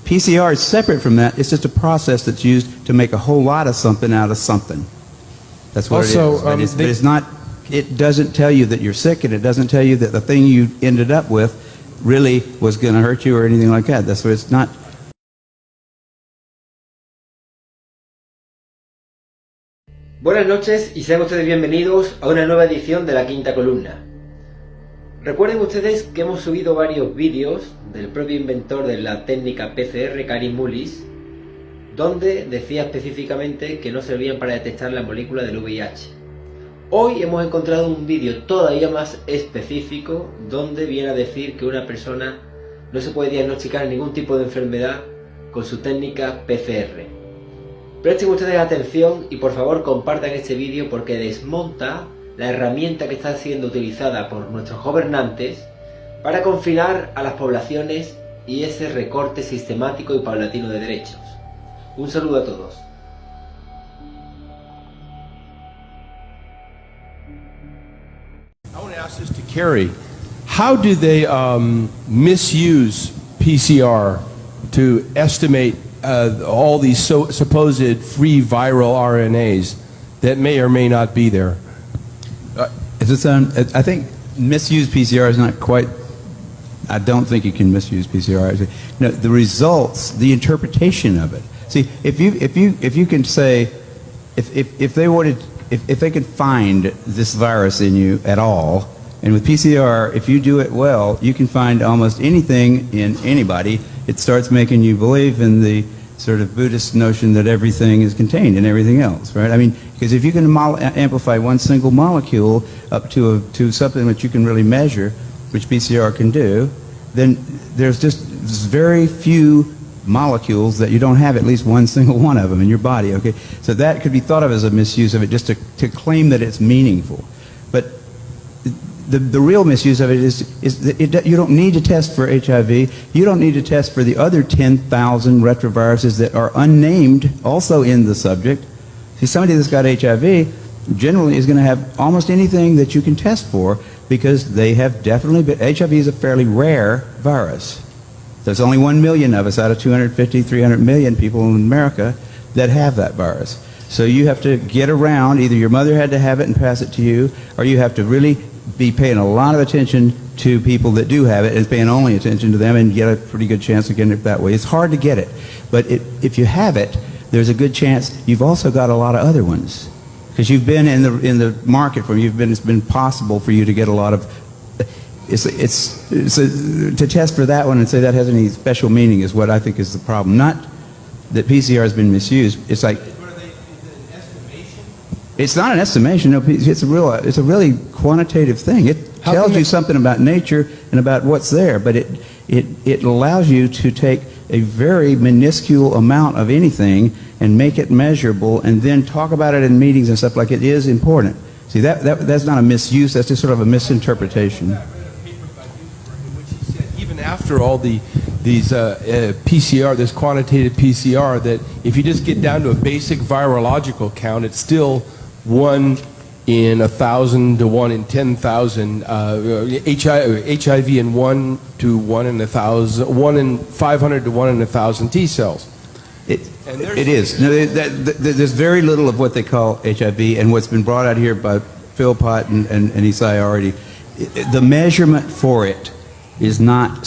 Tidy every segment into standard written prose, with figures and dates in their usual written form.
PCR is separate from that. It's just a process that's used to make a whole lot of something out of something. That's what it is. But it's not. It doesn't tell you that you're sick, and it doesn't tell you that the thing you ended up with really was going to hurt you or anything like that. That's what it's not. Buenas noches y sean ustedes bienvenidos a una nueva edición de la Quinta Columna. Recuerden ustedes que hemos subido varios vídeos del propio inventor de la técnica PCR, Kary Mullis, donde decía específicamente que no servían para detectar la molécula del VIH. Hoy hemos encontrado un vídeo todavía más específico donde viene a decir que una persona no se puede diagnosticar ningún tipo de enfermedad con su técnica PCR. Presten ustedes atención y por favor compartan este vídeo porque desmonta la herramienta que está siendo utilizada por nuestros gobernantes para confinar a las poblaciones y ese recorte sistemático y paulatino de derechos. Un saludo a todos. I want to ask this to Kary. How do they misuse PCR to estimate all these supposed free viral RNAs that may or may not be there? I think misuse PCR is not quite. I don't think you can misuse PCR. No, the results, the interpretation of it. See, if you can say, if they could find this virus in you at all, and with PCR, if you do it well, you can find almost anything in anybody. It starts making you believe in the sort of Buddhist notion that everything is contained in everything else, right? I mean, because if you can amplify one single molecule up to something that you can really measure, which PCR can do, then there's just very few molecules that you don't have at least one single one of them in your body, okay? So that could be thought of as a misuse of it, just to claim that it's meaningful. But the real misuse of it is that you don't need to test for HIV. You don't need to test for the other 10,000 retroviruses that are unnamed also in the subject. See, somebody that's got HIV generally is going to have almost anything that you can test for because they have definitely been. HIV is a fairly rare virus. There's only 1 million of us out of 250, 300 million people in America that have that virus. So you have to get around, either your mother had to have it and pass it to you, or you have to really be paying a lot of attention to people that do have it and paying only attention to them and get a pretty good chance of getting it that way. It's hard to get it, but if you have it, there's a good chance you've also got a lot of other ones because you've been in the market for it's been possible for you to get a lot of. To test for that one and say that has any special meaning is what I think is the problem. Not that PCR has been misused. It's like. It's not an estimation. No, it's a really quantitative thing. It tells you something about nature and about what's there, but it allows you to take a very minuscule amount of anything and make it measurable, and then talk about it in meetings and stuff like it is important. See, that's not a misuse. That's just sort of a misinterpretation. Even after all these PCR, this quantitative PCR, that if you just get down to a basic virological count, it's still 1 in 1,000 to 1 in 10,000. HIV in 1 to 1 in 1,000, 1 in 500 to 1 in 1,000 T cells. It is. No, there's very little of what they call HIV, and what's been brought out here by Philpott and Isai already. The measurement for it is not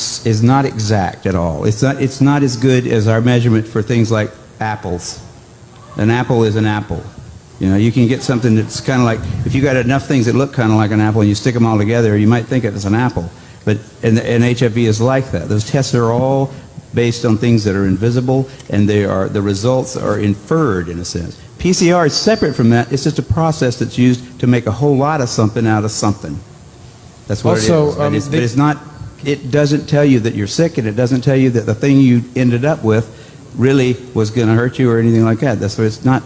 exact at all. It's not as good as our measurement for things like apples. An apple is an apple. You know, you can get something that's kind of like, if you got enough things that look kind of like an apple and you stick them all together, you might think it's an apple. But and HIV is like that. Those tests are all based on things that are invisible, and the results are inferred in a sense. PCR is separate from that. It's just a process that's used to make a whole lot of something out of something. That's what it is. But it's not. It doesn't tell you that you're sick, and it doesn't tell you that the thing you ended up with really was going to hurt you or anything like that. That's what it's not.